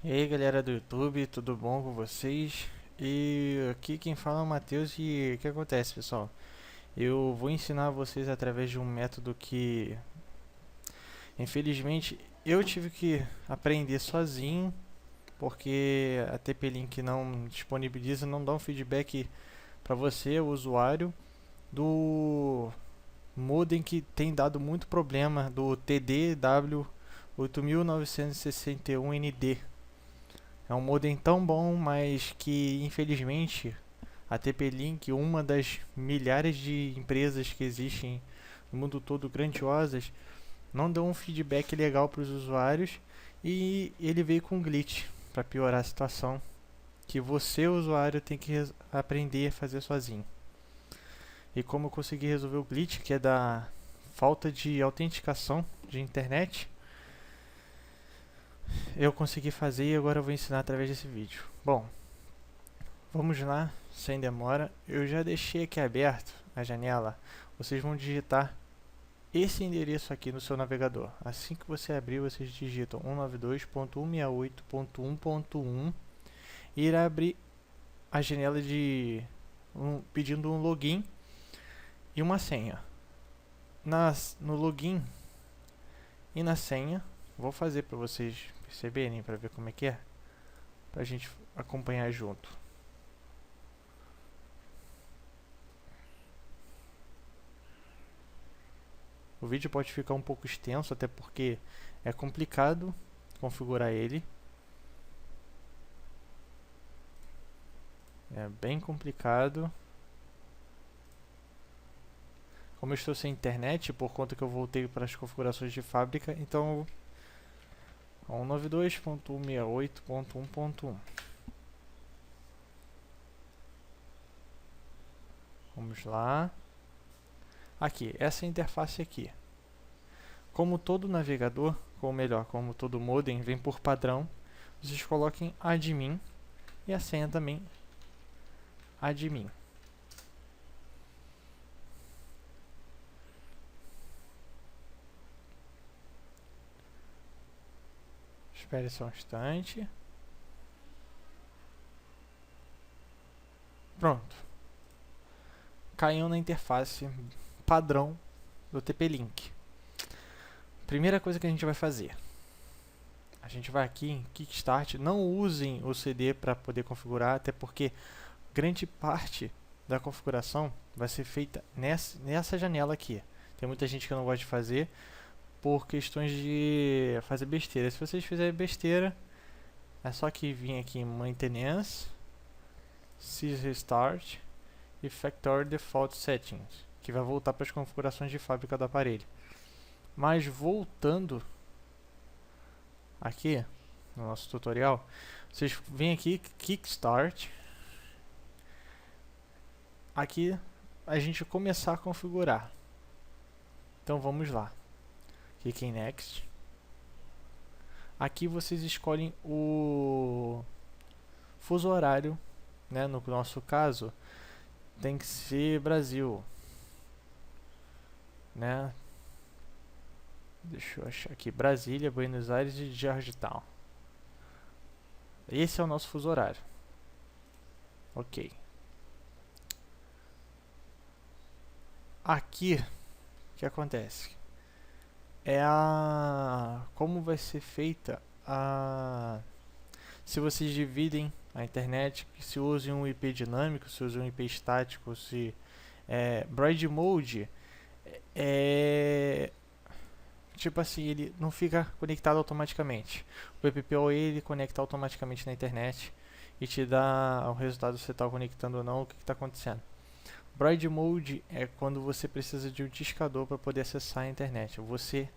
E aí galera do YouTube, tudo bom com vocês? E aqui quem fala é o Matheus e o que acontece, pessoal? Eu vou ensinar vocês através de um método que infelizmente eu tive que aprender sozinho, porque a TP-Link não disponibiliza, não dá um feedback para você, o usuário, do modem que tem dado muito problema do TDW 8961ND. É um modem tão bom, mas que infelizmente a TP-Link, uma das milhares de empresas que existem no mundo todo grandiosas, não deu um feedback legal para os usuários e ele veio com um glitch para piorar a situação que você, usuário, tem que aprender a fazer sozinho. E como eu consegui resolver o glitch, que é da falta de autenticação de internet, eu consegui fazer e agora eu vou ensinar através desse vídeo. Bom, vamos lá, sem demora. Eu já deixei aqui aberto a janela. Vocês vão digitar esse endereço aqui no seu navegador. Assim que você abrir, vocês digitam 192.168.1.1 e irá abrir a janela de pedindo um login e uma senha. No login e na senha, vou fazer para vocês perceberem, para ver como é que é, para a gente acompanhar junto. O vídeo pode ficar um pouco extenso, até porque é complicado configurar ele. É bem complicado. Como eu estou sem internet, por conta que eu voltei para as configurações de fábrica, então 192.168.1.1. Vamos lá. Aqui, essa interface aqui. Como todo navegador, ou melhor, como todo modem vem por padrão, vocês coloquem admin e a senha também admin. Espere só um instante. Pronto. Caiu na interface padrão do TP-Link. Primeira coisa que a gente vai fazer. A gente vai aqui em Kickstart. Não usem o CD para poder configurar, até porque grande parte da configuração vai ser feita nessa janela aqui. Tem muita gente que não gosta de fazer por questões de fazer besteira. Se vocês fizerem besteira, é só que vir aqui em Maintenance, Sys Restart e Factory Default Settings, que vai voltar para as configurações de fábrica do aparelho. Mas voltando aqui no nosso tutorial, vocês vêm aqui Kickstart. Aqui a gente começar a configurar. Então vamos lá. Clique em Next. Aqui vocês escolhem o fuso horário, né? No nosso caso tem que ser Brasil, né? Deixa eu achar aqui, Brasília, Buenos Aires e Georgetown. Esse é o nosso fuso horário. Ok. Aqui, o que acontece? É como vai ser feita se vocês dividem a internet, se usem um IP dinâmico, se usem um IP estático, se Broad Mode é tipo assim, ele não fica conectado automaticamente. O PPPoE ele conecta automaticamente na internet e te dá o resultado se você está conectando ou não, o que está acontecendo. Broad Mode é quando você precisa de um discador para poder acessar a internet. Você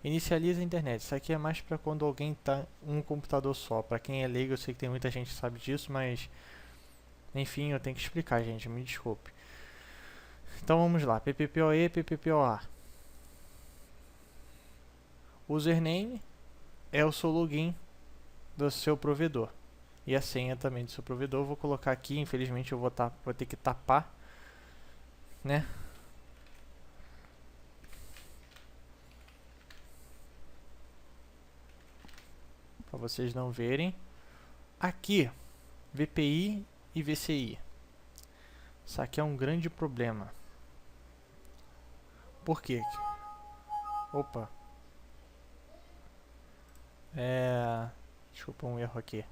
inicializa a internet. Isso aqui é mais para quando alguém está um computador só. Para quem é leigo, eu sei que tem muita gente que sabe disso, mas enfim, eu tenho que explicar, gente, me desculpe. Então vamos lá, PPPoE, PPPoA. Username é o seu login do seu provedor e a senha também do seu provedor. Vou colocar aqui, infelizmente eu vou ter que tapar, né? para vocês não verem. Aqui, VPI e VCI. Isso aqui é um grande problema. Por quê? Opa. Desculpa, um erro aqui.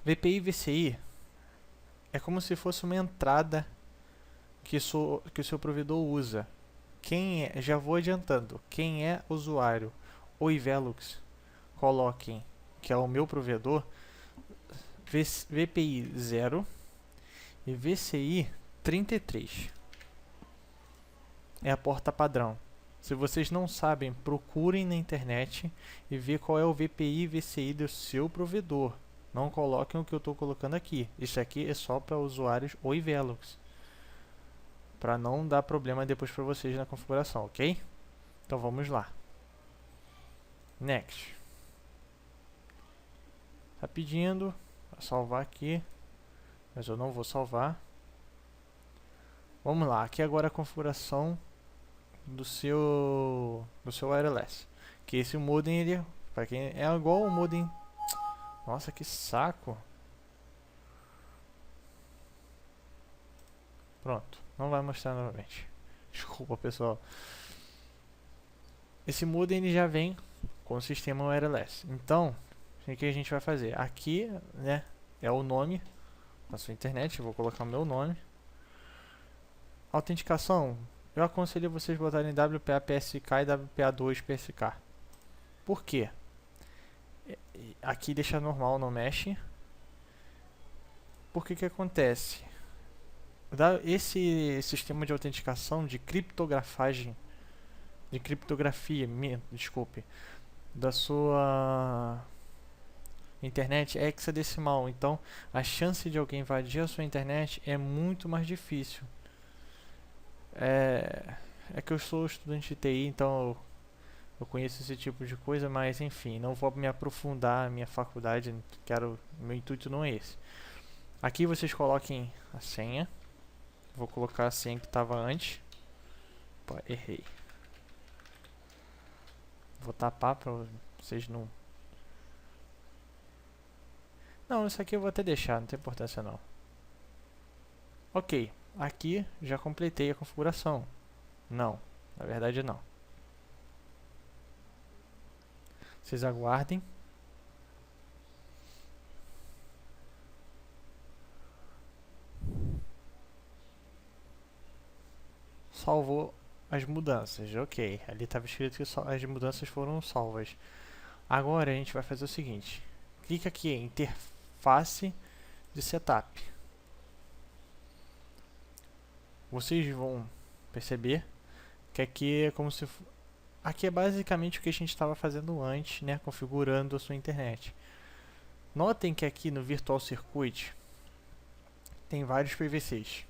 VPI e VCI é como se fosse uma entrada que o seu provedor usa. Já vou adiantando, quem é usuário ou Ivelux, coloquem, que é o meu provedor, VPI 0 e VCI 33. É a porta padrão. Se vocês não sabem, procurem na internet e ver qual é o VPI e VCI do seu provedor. Não coloquem o que eu estou colocando aqui. Isso aqui é só para usuários ou Ivelux, para não dar problema depois para vocês na configuração, ok? Então vamos lá. Next. Tá pedindo para salvar aqui, mas eu não vou salvar. Vamos lá, aqui agora a configuração do seu wireless. Que esse modem, ele, para quem é igual o modem. Nossa, que saco! Pronto, não vai mostrar novamente. Desculpa, pessoal. Esse modem ele já vem com o sistema wireless. Então, o que a gente vai fazer? Aqui, né, é o nome da sua internet. Eu vou colocar o meu nome. Autenticação, eu aconselho vocês botarem WPA PSK e WPA 2 PSK. Por quê? Aqui deixa normal, não mexe. Por que acontece? Esse sistema de autenticação, de criptografia, desculpe, da sua internet é hexadecimal. Então, a chance de alguém invadir a sua internet é muito mais difícil. É que eu sou estudante de TI, então eu conheço esse tipo de coisa, mas enfim, não vou me aprofundar na minha faculdade, meu intuito não é esse. Aqui vocês coloquem a senha. Vou colocar a senha que estava antes. Opa, errei. Vou tapar para vocês não... Não, isso aqui eu vou até deixar, não tem importância não. Ok, aqui já completei a configuração. Não, na verdade não. Vocês aguardem. Salvou as mudanças, ok. Ali estava escrito que as mudanças foram salvas. Agora a gente vai fazer o seguinte. Clica aqui em interface de setup. Vocês vão perceber que aqui é como se... Aqui é basicamente o que a gente estava fazendo antes, né? Configurando a sua internet. Notem que aqui no Virtual Circuit tem vários PVCs.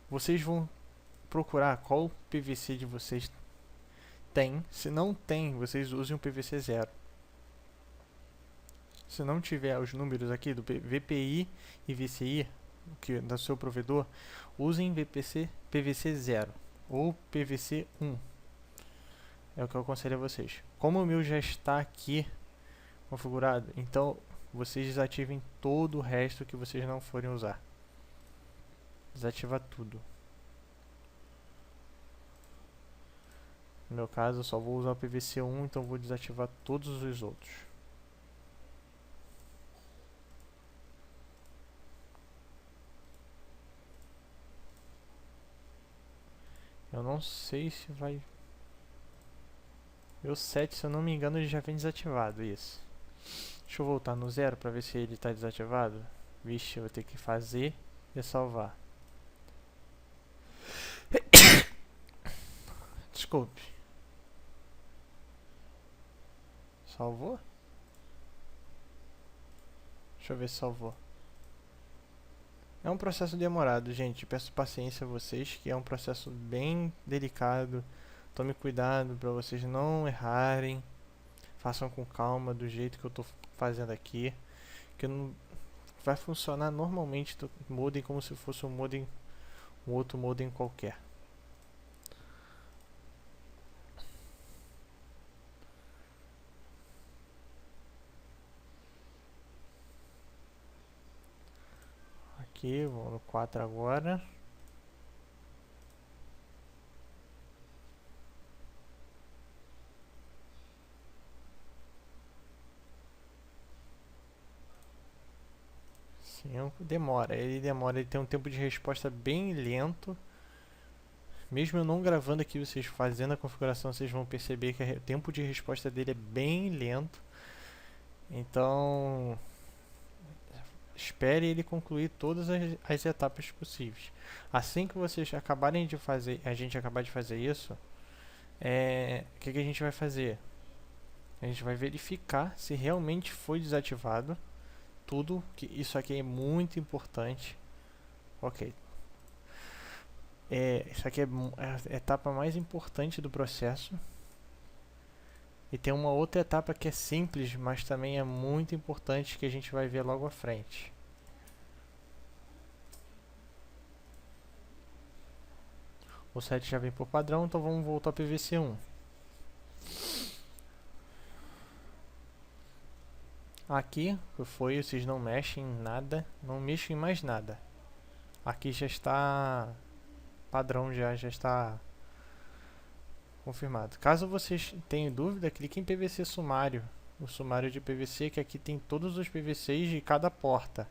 Vocês vão procurar qual PVC de vocês tem. Se não tem, vocês usem um PVC 0. Se não tiver os números aqui do VPI e VCI, que do seu provedor, usem PVC 0 ou PVC 1. É o que eu aconselho a vocês. Como o meu já está aqui configurado, então vocês desativem todo o resto que vocês não forem usar. Desativa tudo. No meu caso, eu só vou usar o PVC 1, então vou desativar todos os outros. Eu não sei se vai... Meu 7, se eu não me engano, ele já vem desativado, isso. Deixa eu voltar no 0 para ver se ele está desativado. Vixe, eu vou ter que fazer e salvar. Desculpe. Salvou? Deixa eu ver se salvou. É um processo demorado, gente. Peço paciência a vocês, que é um processo bem delicado. Tome cuidado para vocês não errarem. Façam com calma, do jeito que eu estou fazendo aqui. Que não vai funcionar normalmente o modem como se fosse um outro modem qualquer. aqui, vou no 4 agora. Demora, ele tem um tempo de resposta bem lento. Mesmo eu não gravando aqui, vocês fazendo a configuração, vocês vão perceber que o tempo de resposta dele é bem lento. Então, espere ele concluir todas as etapas possíveis. Assim que vocês acabarem de fazer, a gente acabar de fazer isso, o que a gente vai fazer? A gente vai verificar se realmente foi desativado tudo, que isso aqui é muito importante. Ok. Isso aqui é a etapa mais importante do processo. E tem uma outra etapa que é simples, mas também é muito importante, que a gente vai ver logo à frente. O site já vem por padrão, então vamos voltar ao PVC1. Aqui, vocês não mexem em nada, não mexem em mais nada. Aqui já está padrão, já está confirmado. Caso vocês tenham dúvida, clique em PVC sumário. O sumário de PVC, que aqui tem todos os PVCs de cada porta.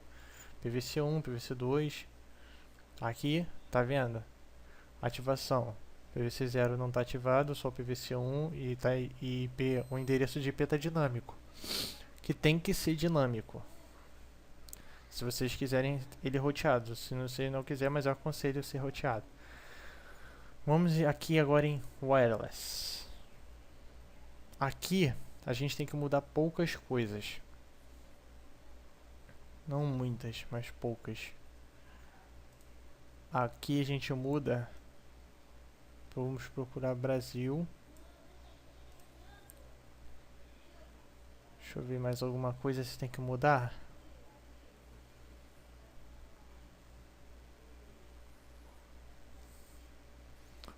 PVC1, PVC2. Aqui, tá vendo? Ativação. PVC0 não está ativado, só o PVC1 e tá IP, o endereço de IP está dinâmico. Que tem que ser dinâmico. Se vocês quiserem ele roteado. Se você não quiser, mas eu aconselho ser roteado. Vamos aqui agora em wireless. Aqui a gente tem que mudar poucas coisas. Não muitas, mas poucas. Aqui a gente muda. Vamos procurar Brasil. Deixa eu ver mais alguma coisa se tem que mudar.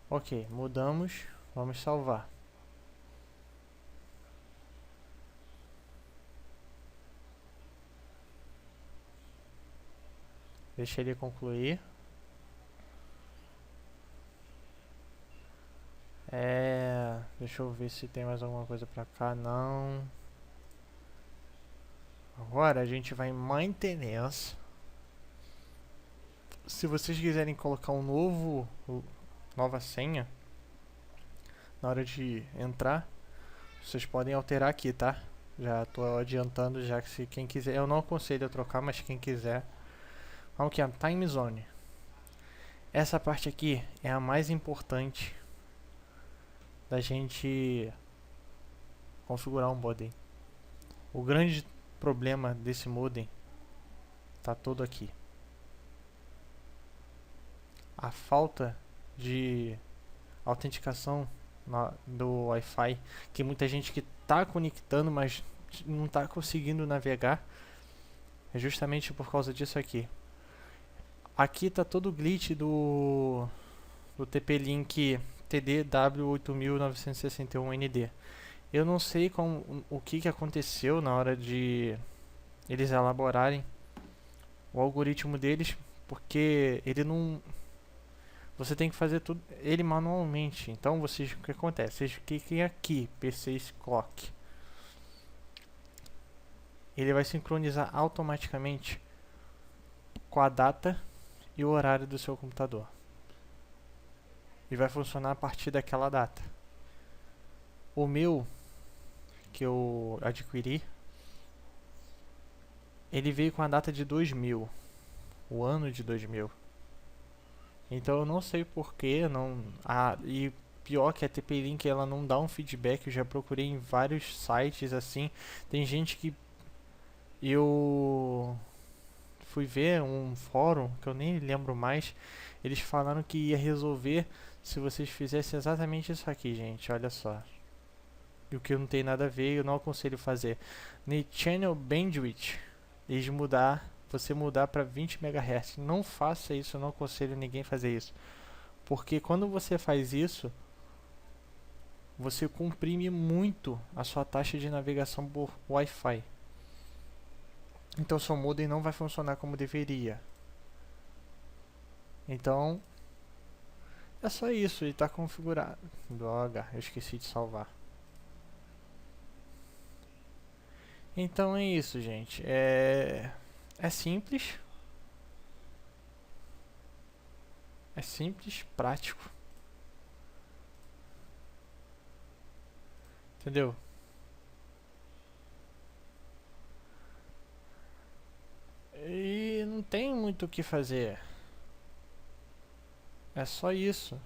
Ok, mudamos. Vamos salvar. Deixa ele concluir. Deixa eu ver se tem mais alguma coisa pra cá. Não. Agora a gente vai em maintenance. Se vocês quiserem colocar nova senha na hora de entrar, vocês podem alterar aqui, tá? Já estou adiantando, já que se quem quiser, eu não aconselho a trocar, mas quem quiser. Vamos aqui, a time zone. Essa parte aqui é a mais importante da gente configurar um modem. O grande problema desse modem tá todo aqui. A falta de autenticação do Wi-Fi, que muita gente que está conectando, mas não está conseguindo navegar, é justamente por causa disso aqui. Aqui está todo o glitch do TP-Link TDW8961ND. Eu não sei o que aconteceu na hora de eles elaborarem o algoritmo deles, porque ele não... Você tem que fazer tudo ele manualmente. Então, o que acontece? Vocês cliquem aqui, P6 Clock. Ele vai sincronizar automaticamente com a data e o horário do seu computador. E vai funcionar a partir daquela data. O meu, que eu adquiri, ele veio com a data de 2000. O ano de 2000. Então eu não sei porquê, e pior que a TP-Link ela não dá um feedback. Eu já procurei em vários sites assim. Tem gente que eu fui ver um fórum que eu nem lembro mais. Eles falaram que ia resolver se vocês fizessem exatamente isso aqui, gente. Olha só. E o que não tem nada a ver, eu não aconselho fazer. No Channel Bandwidth, você mudar para 20 MHz. Não faça isso, eu não aconselho ninguém fazer isso. Porque quando você faz isso, você comprime muito a sua taxa de navegação por Wi-Fi. Então seu modem não vai funcionar como deveria. Então, é só isso, e tá configurado. Droga, eu esqueci de salvar. Então é isso, gente. É simples. É simples, prático. Entendeu? E não tem muito o que fazer. É só isso.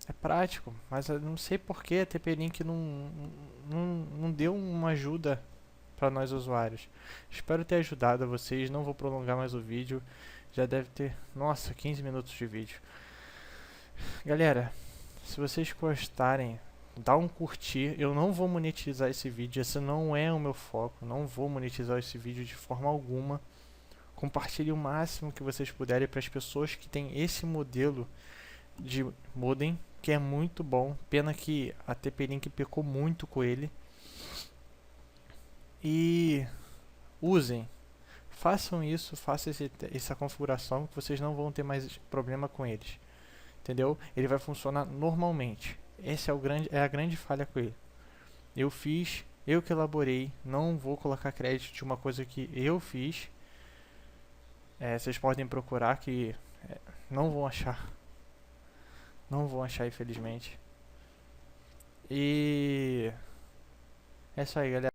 É prático, mas eu não sei por que a TP-Link não deu uma ajuda para nós usuários. Espero ter ajudado a vocês, não vou prolongar mais o vídeo. Já deve ter, nossa, 15 minutos de vídeo. Galera, se vocês gostarem, dá um curtir. Eu não vou monetizar esse vídeo, esse não é o meu foco. Não vou monetizar esse vídeo de forma alguma. Compartilhe o máximo que vocês puderem para as pessoas que têm esse modelo de modem, que é muito bom. Pena que a TP-Link pecou muito com ele. E usem, façam isso, façam essa configuração que vocês não vão ter mais problema com eles. Entendeu? Ele vai funcionar normalmente. Essa é a grande falha com ele. Eu fiz, eu que elaborei, não vou colocar crédito de uma coisa que eu fiz. Vocês podem procurar que não vão achar. Não vão achar, infelizmente. E é isso aí, galera.